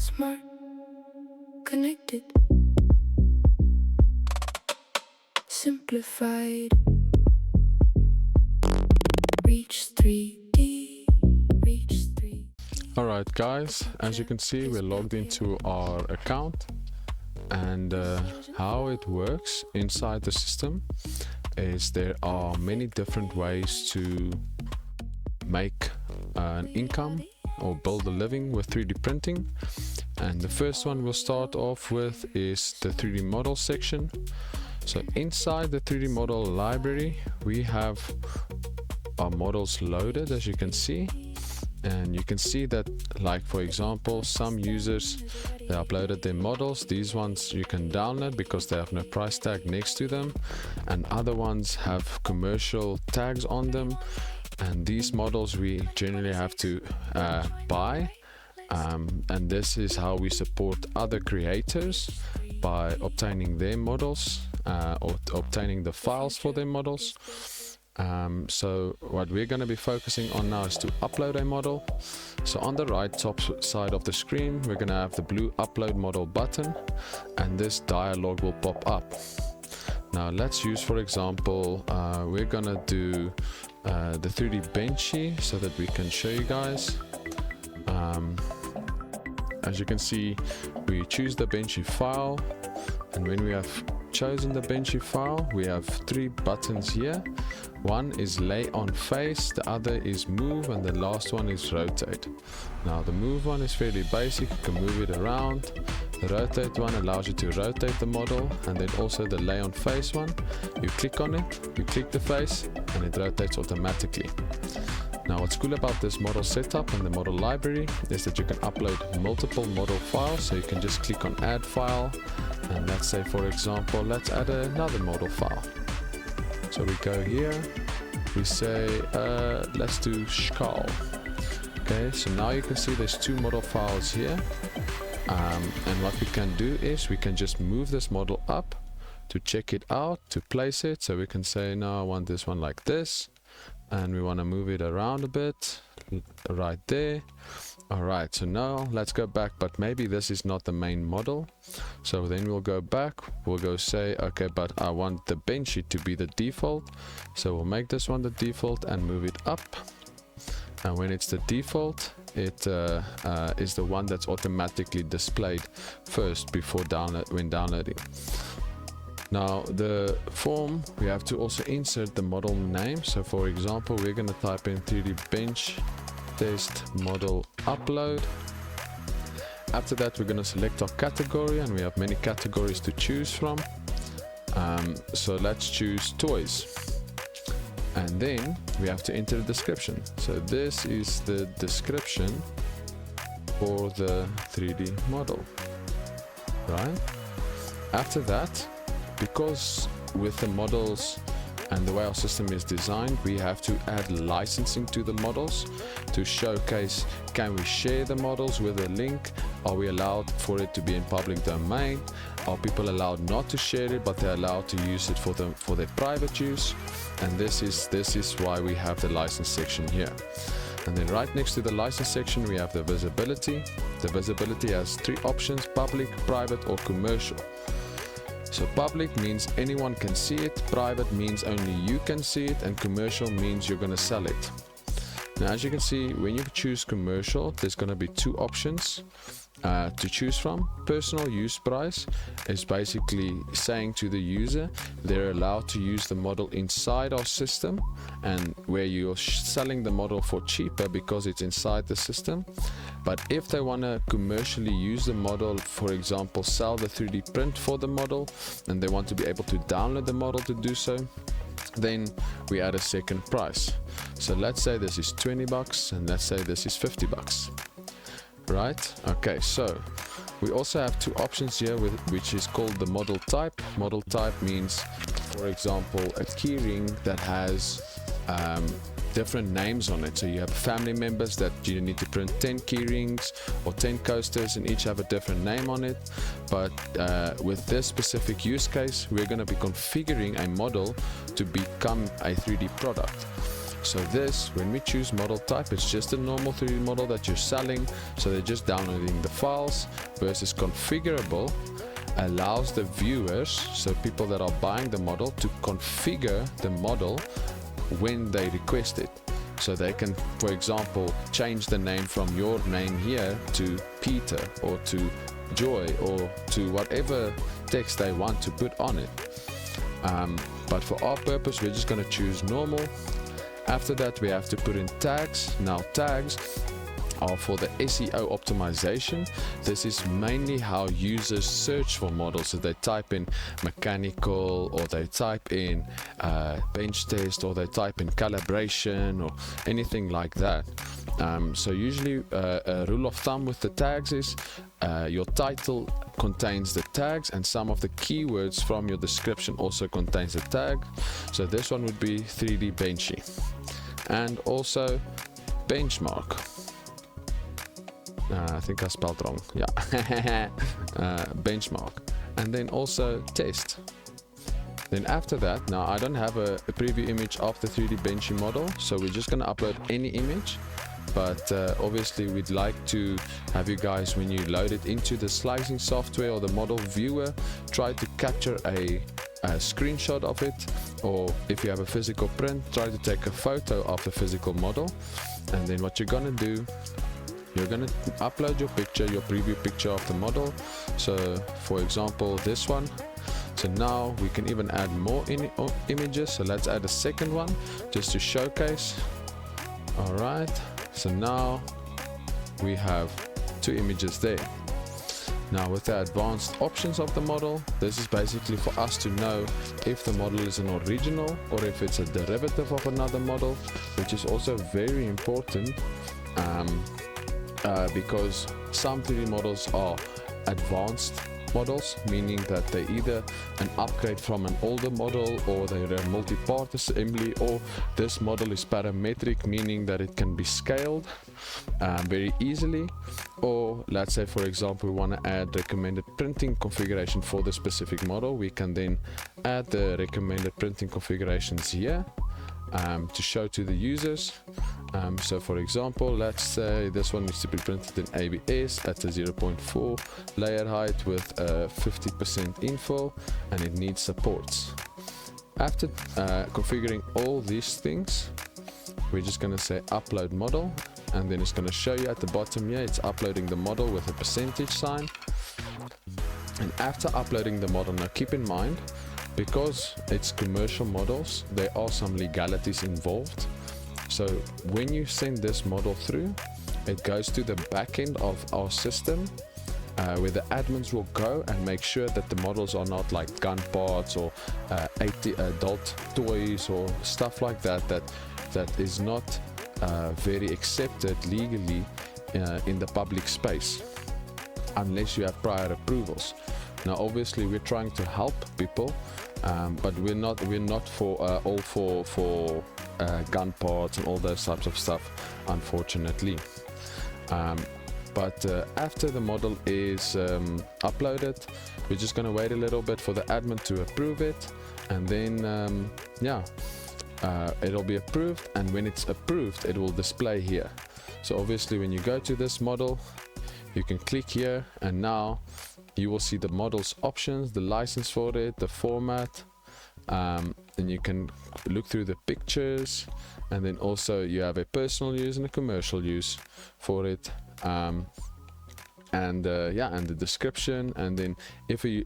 Smart, connected, simplified. Reach 3D, reach 3D. Alright guys, as you can see we're logged into our account, and how it works inside the system is there are many different ways to make an income or build a living with 3D printing. And the first one we'll start off with is the 3D model section. So inside the 3D model library we have our models loaded, as you can see, and you can see that, like for example, some users, they uploaded their models. These ones you can download because they have no price tag next to them, and other ones have commercial tags on them, and these models we generally have to buy, and this is how we support other creators by obtaining their models or obtaining the files for their models. So what we're going to be focusing on now is to upload a model. So on the right top side of the screen we're going to have the blue upload model button, and this dialog will pop up. Now let's use, for example, we're going to do the 3D Benchy so that we can show you guys. As you can see, we choose the Benchy file, and when we have chosen the Benchy file we have three buttons here. One is lay on face, the other is move, and the last one is rotate. Now the move one is fairly basic, you can move it around. The rotate one allows you to rotate the model, and then also the lay on face one, you click on it, you click the face and it rotates automatically. Now what's cool about this model setup and the model library is that you can upload multiple model files. So you can just click on add file, and let's say for example let's add another model file. So we go here, we say let's do skull. Okay, so now you can see there's two model files here, and what we can do is we can just move this model up to check it out, to place it. So we can say now I want this one like this, and we want to move it around a bit right there. Alright, so now let's go back, but maybe this is not the main model. So then we'll go back, we'll go say okay, but I want the Benchy to be the default, so we'll make this one the default and move it up. And when it's the default, it is the one that's automatically displayed first before when downloading. Now the form, we have to also insert the model name. So for example we're going to type in 3D Bench test model upload. After that we're going to select our category, and we have many categories to choose from. So let's choose toys, and then we have to enter the description. So this is the description for the 3D model, right? After that, because with the models and the way our system is designed, we have to add licensing to the models to showcase, can we share the models with a link? Are we allowed for it to be in public domain? Are people allowed not to share it, but they're allowed to use it for their private use? And this is why we have the license section here. And then right next to the license section we have the visibility. The visibility has three options: public, private or commercial. So public means anyone can see it, private means only you can see it, and commercial means you're going to sell it. Now as you can see, when you choose commercial, there's going to be two options to choose from. Personal use price is basically saying to the user they're allowed to use the model inside our system, and where you're selling the model for cheaper because it's inside the system. But if they want to commercially use the model, for example sell the 3D print for the model, and they want to be able to download the model to do so, then we add a second price. So let's say this is 20 bucks, and let's say this is 50 bucks. Right? Okay, so we also have two options here, which is called the model type. Model type means, for example, a keyring that has different names on it. So you have family members that you need to print 10 keyrings or 10 coasters, and each have a different name on it. But with this specific use case, we're going to be configuring a model to become a 3D product. So this, when we choose model type, it's just a normal 3D model that you're selling, so they're just downloading the files, versus configurable allows the viewers, so people that are buying the model, to configure the model when they request it. So they can, for example, change the name from your name here to Peter or to Joy or to whatever text they want to put on it. But for our purpose, we're just going to choose normal. After that, we have to put in tags. Now tags are for the SEO optimization. This is mainly how users search for models. So they type in mechanical, or they type in bench test, or they type in calibration, or anything like that. So usually a rule of thumb with the tags is your title contains the tags, and some of the keywords from your description also contains the tag. So this one would be 3D Benchy, and also benchmark. I think I spelled wrong. Yeah. Benchmark, and then also test. Then after that, now I don't have a preview image of the 3D Benchy model, so we're just going to upload any image. But obviously we'd like to have you guys, when you load it into the slicing software or the model viewer, try to capture a screenshot of it, or if you have a physical print, try to take a photo of the physical model. And then what you're gonna do, you're gonna upload your picture, your preview picture of the model. So for example, this one. So now we can even add more images. So let's add a second one just to showcase. All right. So now we have 2 images there. Now with the advanced options of the model, this is basically for us to know if the model is an original or if it's a derivative of another model, which is also very important because some 3D models are advanced models, meaning that they're either an upgrade from an older model, or they're a multi-part assembly, or this model is parametric, meaning that it can be scaled very easily. Or let's say, for example, we want to add recommended printing configuration for the specific model. We can then add the recommended printing configurations here to show to the users. So for example, let's say this one needs to be printed in ABS at a 0.4 layer height with 50% infill, and it needs supports. After configuring all these things, we're just going to say upload model, and then it's going to show you at the bottom here, it's uploading the model with a percentage sign. And after uploading the model, now keep in mind, because it's commercial models, there are some legalities involved. So when you send this model through, it goes to the back end of our system, where the admins will go and make sure that the models are not like gun parts or adult toys or stuff like that that is not very accepted legally in the public space, unless you have prior approvals. Now obviously we're trying to help people, but we're not for all for gun parts and all those types of stuff, unfortunately. But after the model is uploaded, we're just going to wait a little bit for the admin to approve it, and then it'll be approved, and when it's approved it will display here. So obviously when you go to this model, you can click here, and now you will see the model's options, the license for it, the format, and you can look through the pictures, and then also you have a personal use and a commercial use for it, and the description. And then if you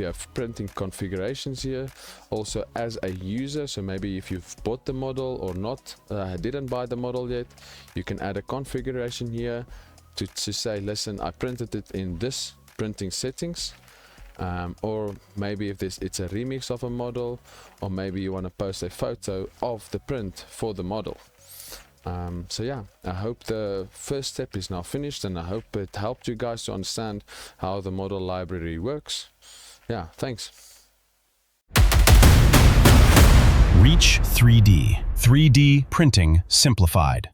have printing configurations here, also as a user, so maybe if you've bought the model or not, didn't buy the model yet, you can add a configuration here to say, listen, I printed it in this printing settings, or maybe if it's a remix of a model, or maybe you want to post a photo of the print for the model. So yeah, I hope the first step is now finished, and I hope it helped you guys to understand how the model library works. Yeah, thanks. Reach 3D. 3D printing simplified.